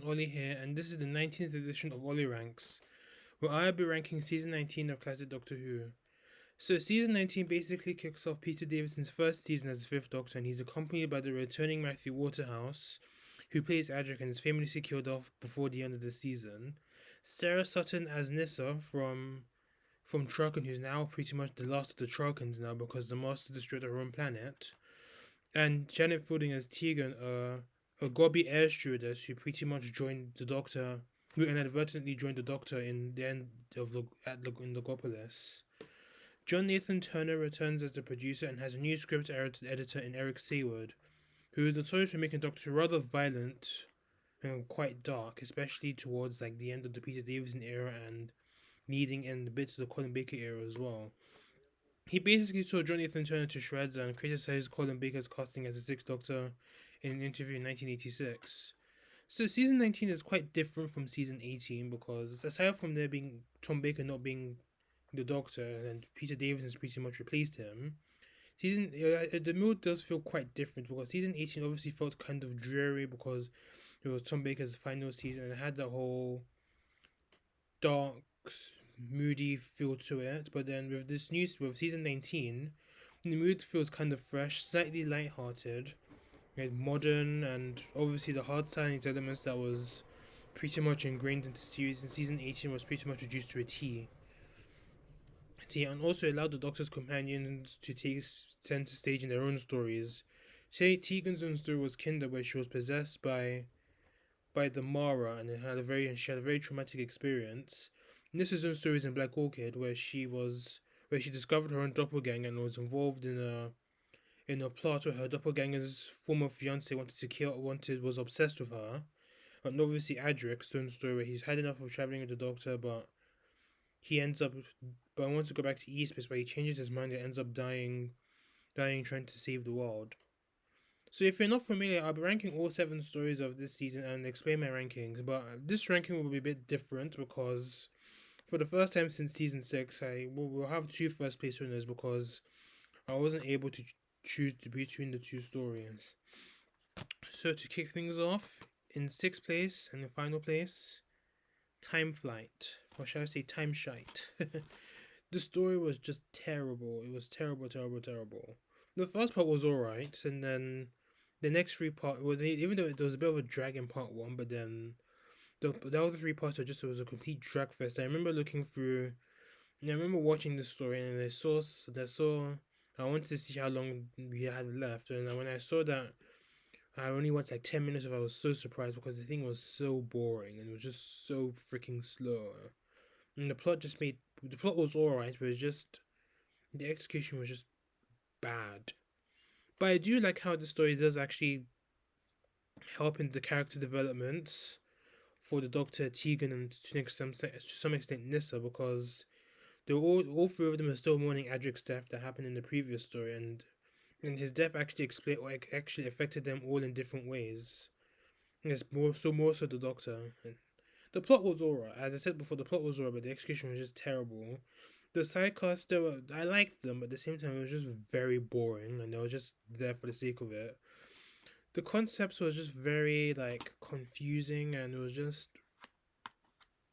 Ollie here, and this is the 19th edition of Olly Ranks, where I'll be ranking season 19 of classic Doctor Who. So, season 19 basically kicks off Peter Davison's first season as the Fifth Doctor, and he's accompanied by the returning Matthew Waterhouse, who plays Adric and is famously killed off before the end of the season. Sarah Sutton as Nyssa from Traken, who's now pretty much the last of the Trakens now because the Master destroyed her own planet, and Janet Fielding as Tegan, a gobby air stewardess who pretty much joined the Doctor, who inadvertently joined the Doctor in the end of in Logopolis. John Nathan Turner returns as the producer and has a new script editor in Eric Saward, who is notorious for making Doctor rather violent and quite dark, especially towards like the end of the Peter Davison era and leading in a bit to the Colin Baker era as well. He basically tore John Nathan Turner to shreds and criticized Colin Baker's casting as the Sixth Doctor in an interview in 1986. So season 19 is quite different from season 18 because aside from there being Tom Baker not being the Doctor and Peter Davison's pretty much replaced him, the mood does feel quite different because season 18 obviously felt kind of dreary because it was Tom Baker's final season and it had that whole dark, moody feel to it. But then with season 19, the mood feels kind of fresh, slightly light-hearted, like modern, and obviously the hard science elements that was pretty much ingrained into the series in season 18 was pretty much reduced to a T. And also allowed the Doctor's companions to take center stage in their own stories. Say Tegan's own story was Kinder, where she was possessed by the Mara and she had a very traumatic experience. Nissa's own story is in Black Orchid, where she discovered her own doppelganger and was involved in a plot where her doppelganger's former fiance was obsessed with her. And obviously Adric's own story, where he's had enough of traveling with the Doctor, but wants to go back to Eastbase, but he changes his mind and ends up dying trying to save the world. So if you're not familiar, I'll be ranking all 7 stories of this season and explain my rankings, but this ranking will be a bit different because for the first time since season 6, we'll have 2 first place winners because I wasn't able to choose between the 2 stories. So to kick things off, in 6th place and the final place, Time Flight, or shall I say Time Shite. The story was just terrible. It was terrible. The first part was alright, and then the next 3 parts, even though there was a bit of a drag in part 1, but then the other 3 parts it was a complete drag fest. I remember watching this story, and I wanted to see how long we had left, and when I saw that I only watched like 10 minutes of it, I was so surprised because the thing was so boring and it was just so freaking slow. And the plot was alright, but the execution was just bad. But I do like how the story does actually help in the character developments for the Doctor, Tegan, and to some extent Nyssa, because all 3 of them are still mourning Adric's death that happened in the previous story, and his death actually affected them all in different ways. And it's more so the Doctor. And the plot was alright. As I said before, the plot was alright, but the execution was just terrible. The sidecasts, I liked them, but at the same time, it was just very boring, and they were just there for the sake of it. The concepts was just very like confusing, and it was just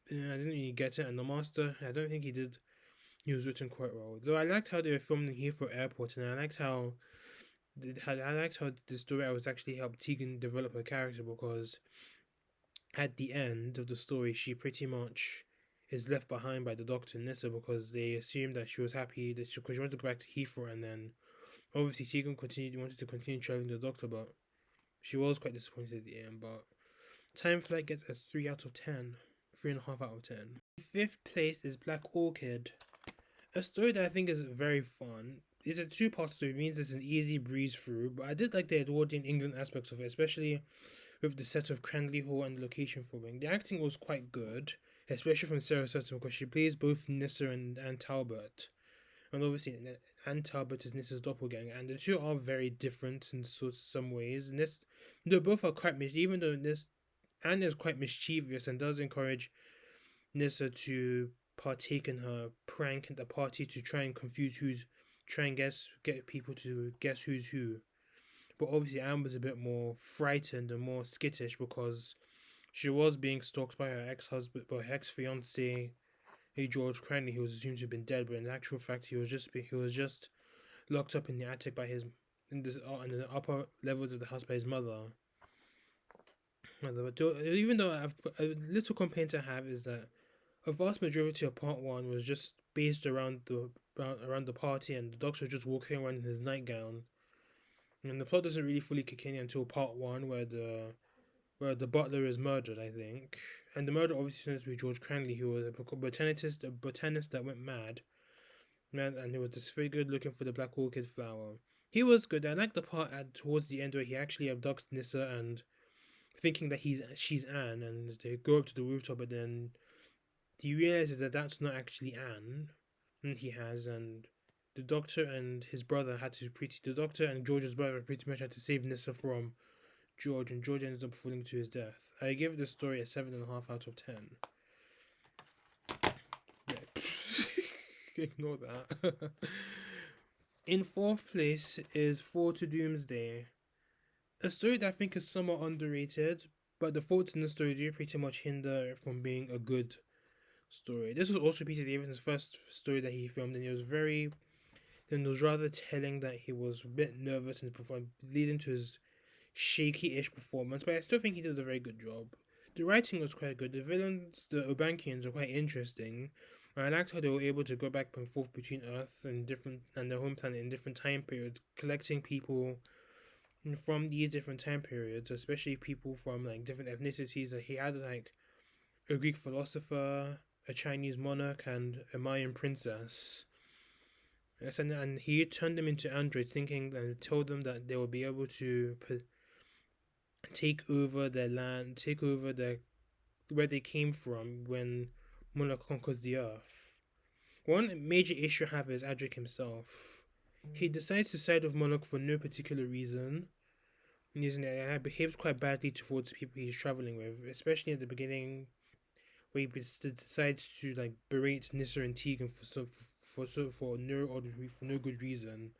I didn't really get it. And the Master, I don't think he did. He was written quite well, though. I liked how they were filmed in Heathrow Airport, and I liked how the story was actually helped Tegan develop her character because at the end of the story, she pretty much is left behind by the Doctor and Nyssa because they assumed that she was happy because she wanted to go back to Heathrow, and then obviously Tegan wanted to continue traveling the Doctor, but she was quite disappointed at the end. But Time Flight gets a 3 out of 10, 3.5 out of 10. 5th place is Black Orchid, a story that I think is very fun. It's a 2-part story, it means it's an easy breeze through, but I did like the Edwardian England aspects of it, especially with the set of Cranley Hall and the location filming. The acting was quite good, especially from Sarah Sutton because she plays both Nyssa and Anne Talbot. And obviously, Anne Talbot is Nyssa's doppelganger, and the 2 are very different in some ways. And they both are quite even though Anne is quite mischievous and does encourage Nyssa to partake in her prank at the party to try and get people to guess who's who. But obviously Anne was a bit more frightened and more skittish because She was being stalked by her ex-husband, by her ex-fiance, George Cranley, who was assumed to have been dead, but in actual fact, he was just locked up in the attic by his in the upper levels of the house by his mother. Even though a little complaint I have is that a vast majority of part one was just based around the party, and the Doctor was just walking around in his nightgown. And the plot doesn't really fully kick in until part one, where the butler is murdered, I think. And the murder obviously turns to be George Cranley, who was a botanist that went mad. And he was disfigured looking for the black orchid flower. He was good. I like the part towards the end where he actually abducts Nissa and thinking that she's Anne, and they go up to the rooftop, but then he realizes that that's not actually Anne, and the doctor and his brother the doctor and George's brother pretty much had to save Nissa from George, and George ends up falling to his death. I give this story a 7.5 out of 10. Yeah. Ignore that. In fourth place is Fall to Doomsday, a story that I think is somewhat underrated, but the faults in the story do pretty much hinder it from being a good story. This was also Peter Davison's first story that he filmed, and it was rather telling that he was a bit nervous and performed, leading to his shaky-ish performance, but I still think he did a very good job. The writing was quite good. The villains, the Obankians, are quite interesting. I liked how they were able to go back and forth between Earth and their home planet in different time periods, collecting people from these different time periods, especially people from like different ethnicities. That he had like a Greek philosopher, a Chinese monarch, and a Mayan princess. Yes, and he turned them into androids, thinking and told them that they will be able to take over their land, take over where they came from when Monarch conquers the Earth. One major issue I have is Adric himself. He decides to side with Monarch for no particular reason. He behaves quite badly towards the people he's traveling with, especially at the beginning, where he decides to like berate Nissa and Tegan for no good reason.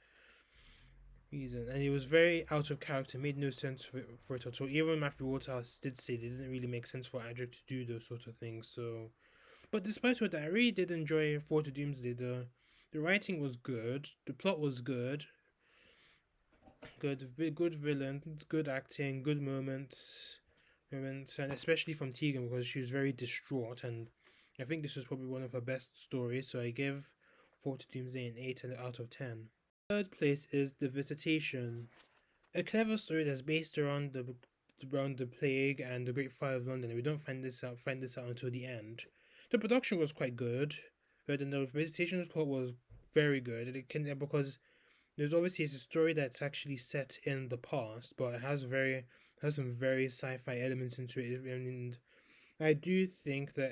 And it was very out of character, made no sense for it at all. Even Matthew Waterhouse did say it didn't really make sense for Adric to do those sorts of things. So, but despite what, I really did enjoy Fall to Doomsday. The writing was good, the plot was good, good villains, good acting, good moments, and especially from Tegan because she was very distraught, and I think this was probably one of her best stories. So I give Fall to Doomsday an 8 out of 10. Third place is The Visitation, a clever story that's based around the plague and the Great Fire of London. And we don't find this out until the end. The production was quite good, but the Visitation's plot was very good. Because there's obviously it's a story that's actually set in the past, but it has some very sci-fi elements into it. And I do think that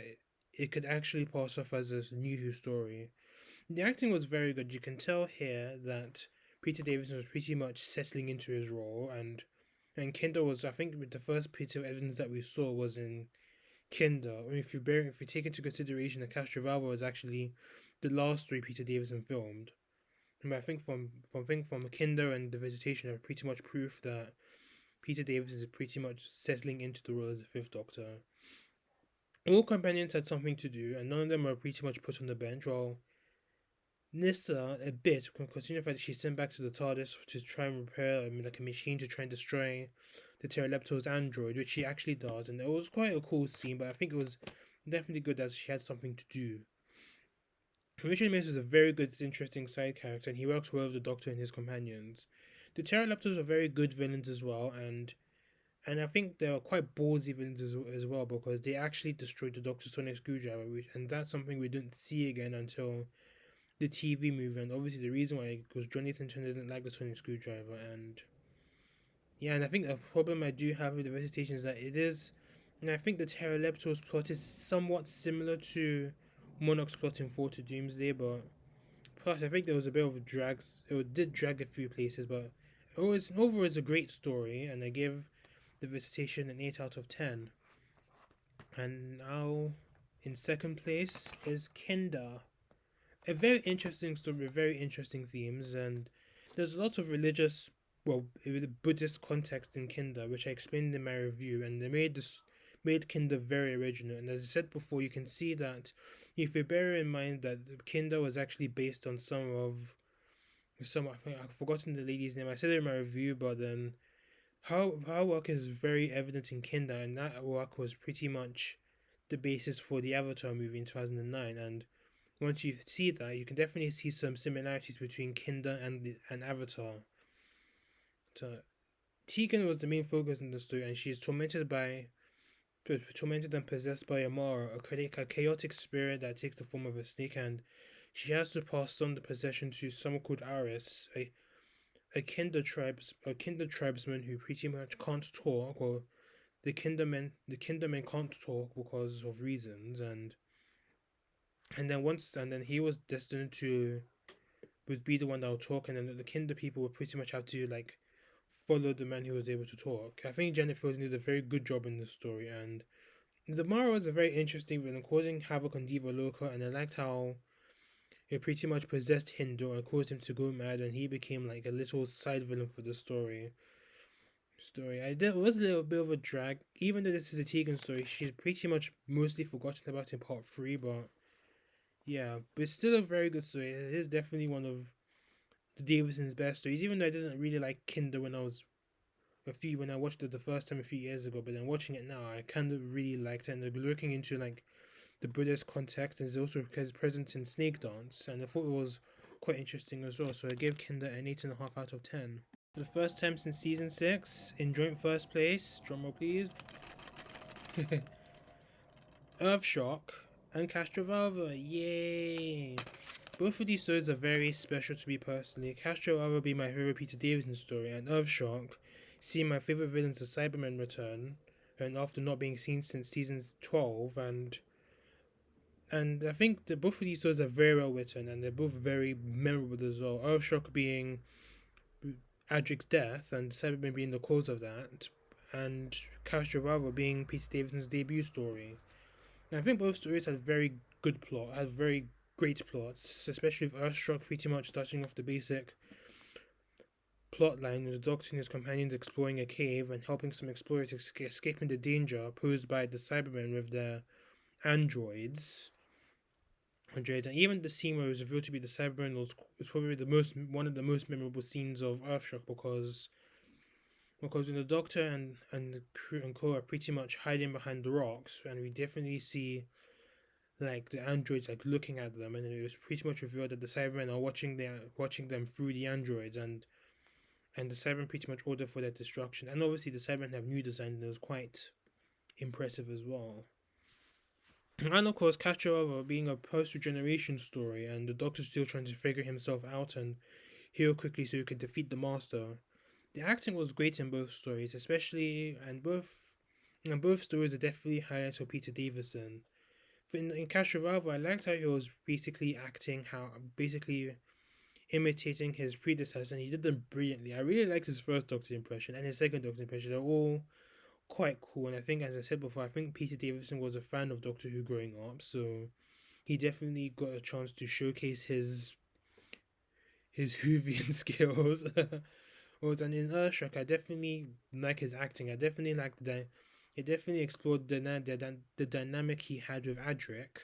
it could actually pass off as a New Who story. The acting was very good. You can tell here that Peter Davison was pretty much settling into his role, and Kinder was, I think, the first Peter Evans that we saw was in Kinder. I mean, if you take into consideration that Castro Valva was actually the last story Peter Davison filmed, and I think from Kinder and The Visitation are pretty much proof that Peter Davison is pretty much settling into the role as the Fifth Doctor. All companions had something to do, and none of them were pretty much put on the bench. While Nissa a bit, considering the fact that she's sent back to the TARDIS to try and repair like a machine to try and destroy the Pterolepto's android, which she actually does, and it was quite a cool scene, but I think it was definitely good that she had something to do. Richard Mace is a very good, interesting side character, and he works well with the Doctor and his companions. The Pteroleptos are very good villains as well, and I think they are quite ballsy villains as well, because they actually destroyed the Doctor's sonic screwdriver, and that's something we didn't see again until the TV movie. And obviously the reason why, because Jonathan Turner didn't like the sonic screwdriver, and I think the problem I do have with the Visitation is that it is, and I think the Pteroleptos plot is somewhat similar to Monarch's plot in Fall to Doomsday, but plus I think there was a bit of drags. It did drag a few places, but overall it's a great story, and I give the Visitation an 8 out of 10. And now, in second place is Kinder. A very interesting story, very interesting themes, and there's a lot of Buddhist context in Kinder, which I explained in my review, and they made made Kinder very original. And as I said before, you can see that if you bear in mind that Kinder was actually based on I think I've forgotten the lady's name. I said it in my review, but then her work is very evident in Kinder, and that work was pretty much the basis for the Avatar movie in 2009. And once you see that, you can definitely see some similarities between Kinder and Avatar. So Tegan was the main focus in the story, and she is tormented and possessed by Amara, a chaotic spirit that takes the form of a snake, and she has to pass on the possession to someone called Aris, a Kinder tribesman who pretty much can't talk, or the Kindermen can't talk because of reasons, and then he was destined to would be the one that would talk, and then the Kinder people would pretty much have to like follow the man who was able to talk. I think Jennifer did a very good job in this story, and the Mara was a very interesting villain, causing havoc on Diva Loca, and I liked how it pretty much possessed Hindu and caused him to go mad, and he became like a little side villain for the story. It was a little bit of a drag, even though this is a Tegan story. She's pretty much mostly forgotten about in part three, but yeah, but it's still a very good story. It is definitely one of the Davison's best stories, even though I didn't really like Kinder when I watched it the first time a few years ago, but then watching it now, I kind of really liked it. And looking into like the Buddhist context, and it's also because present in Snake Dance, and I thought it was quite interesting as well. So I gave Kinder an 8.5 out of 10. For the first time since season 6, in joint first place, drumroll please, Earthshock and Castrovalva. Yay! Both of these stories are very special to me personally. Castrovalva being my favorite Peter Davison story, and Earthshock seeing my favorite villains, the Cybermen, return, and after not being seen since season 12, and I think that both of these stories are very well written, and they're both very memorable as well. Earthshock being Adric's death, and Cybermen being the cause of that, and Castrovalva being Peter Davison's debut story. And I think both stories had very great plots, especially with Earthshock pretty much starting off the basic plotline with the Doctor and his companions exploring a cave and helping some explorers escaping the danger posed by the Cybermen with their androids. And even the scene where it was revealed to be the Cybermen was probably one of the most memorable scenes of Earthshock because when the Doctor and the crew and co are pretty much hiding behind the rocks, and we definitely see like the androids like looking at them, and it was pretty much revealed that the Cybermen are watching them through the androids, and the Cybermen pretty much order for their destruction. And obviously the Cybermen have new design, and it was quite impressive as well. And of course, Castrovalva being a post-regeneration story, and the Doctor still trying to figure himself out and heal quickly so he could defeat the Master. The acting was great in both stories, and both stories are definitely highlights for Peter Davison. In Castrovalva, I liked how he was basically imitating his predecessor, and he did them brilliantly. I really liked his first Doctor impression and his second Doctor impression. They're all quite cool, and I think, as I said before, I think Peter Davison was a fan of Doctor Who growing up, so he definitely got a chance to showcase his Whovian skills. And in Earthshock, I definitely like his acting. I definitely liked that. It definitely explored the dynamic he had with Adric.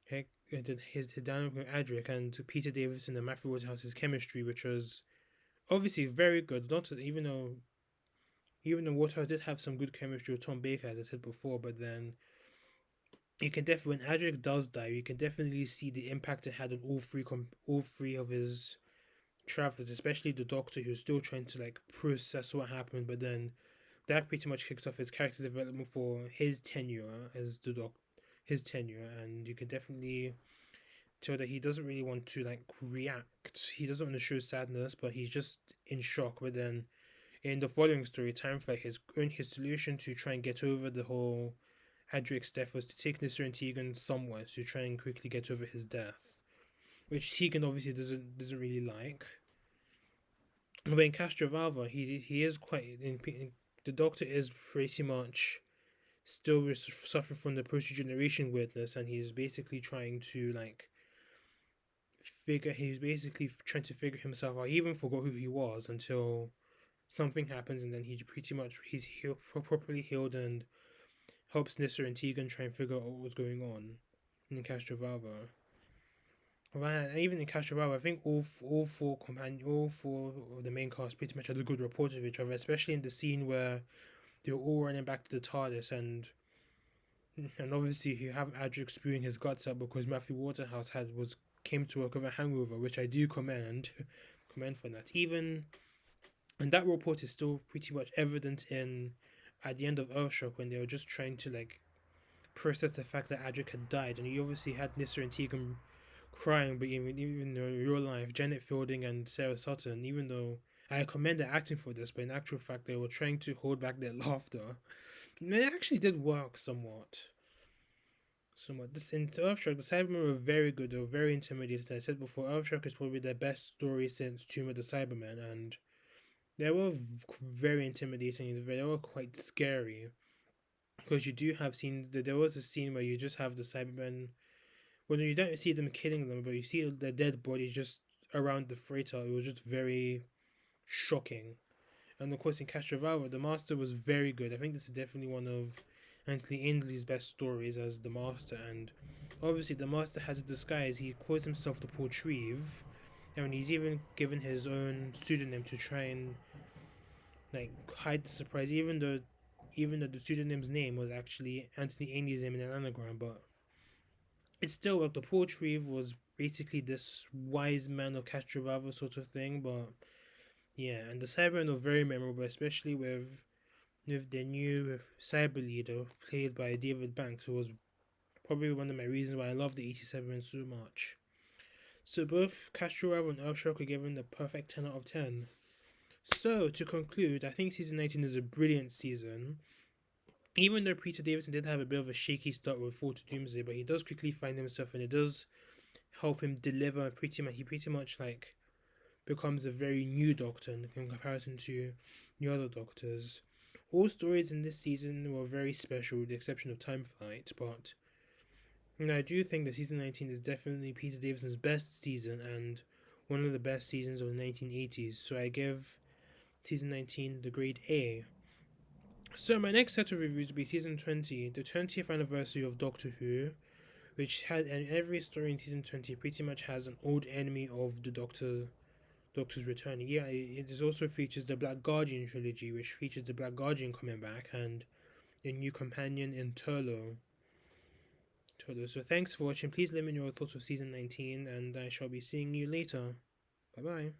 His dynamic with Adric and Peter Davison and Matthew Waterhouse's chemistry, which was obviously very good. Not even though Waterhouse did have some good chemistry with Tom Baker, as I said before, but then you can definitely, when Adric does die, you can definitely see the impact it had on all three of his travelers, especially the Doctor, who's still trying to like process what happened. But then that pretty much kicks off his character development for his tenure as the Doctor, and you can definitely tell that he doesn't really want to like react. He doesn't want to show sadness, but he's just in shock. But then in the following story, Timefly, his solution to try and get over the whole Adric's death was to take Nyssa and Tegan somewhere to try and quickly get over his death, which Tegan obviously doesn't really like. But in Castrovalva, he is quite the Doctor is pretty much still suffering from the post-regeneration weirdness, and he's basically trying to figure himself out. He even forgot who he was until something happens, and then he's properly healed, and helps Nissa and Tegan try and figure out what was going on in Castrovalva. Right, and even in Castrovalva, I think all four of the main cast pretty much had a good rapport with each other, especially in the scene where they were all running back to the TARDIS, and obviously you have Adric spewing his guts out because Matthew Waterhouse came to work with a hangover, which I do commend for that. Even and that report is still pretty much evident in at the end of Earthshock when they were just trying to like process the fact that Adric had died, and you obviously had Nissa and Tegan crying, but even though in real life, Janet Fielding and Sarah Sutton, even though I commend their acting for this, but in actual fact they were trying to hold back their laughter. And it actually did work somewhat. This in Earthshock, the Cybermen were very good. They were very intimidating. As I said before, Earthshock is probably their best story since Tomb of the Cybermen, and they were very intimidating. They were quite scary because you do have scenes. There was a scene where you just have the Cybermen. Well, you don't see them killing them, but you see their dead bodies just around the freighter. It was just very shocking. And of course, in Castrovalva, the Master was very good. I think this is definitely one of Anthony Ainsley's best stories as the Master. And obviously, the Master has a disguise. He calls himself the Portreeve, and he's even given his own pseudonym to try and like hide the surprise. Even though the pseudonym's name was actually Anthony Ainley's name in an anagram, but it still worked. The Portreeve was basically this wise man of Castrovalva sort of thing, but yeah, and the Cybermen are very memorable, especially with their new cyber leader played by David Banks, who was probably one of my reasons why I love the 87 so much. So both Castrovalva and Earthshock are given the perfect 10 out of 10. So to conclude, I think season 19 is a brilliant season. Even though Peter Davison did have a bit of a shaky start with Fall to Doomsday, but he does quickly find himself, and it does help him deliver. He pretty much like becomes a very new Doctor in comparison to the other Doctors. All stories in this season were very special, with the exception of Time Flight, but I do think that season 19 is definitely Peter Davison's best season and one of the best seasons of the 1980s. So I give season 19 the grade A. So my next set of reviews will be season 20, the 20th anniversary of Doctor Who, which had, and every story in season 20 pretty much has an old enemy of the Doctor's return. Yeah, it also features the Black Guardian trilogy, which features the Black Guardian coming back and a new companion in Turlo. So thanks for watching. Please let me know your thoughts of season 19, and I shall be seeing you later. Bye bye.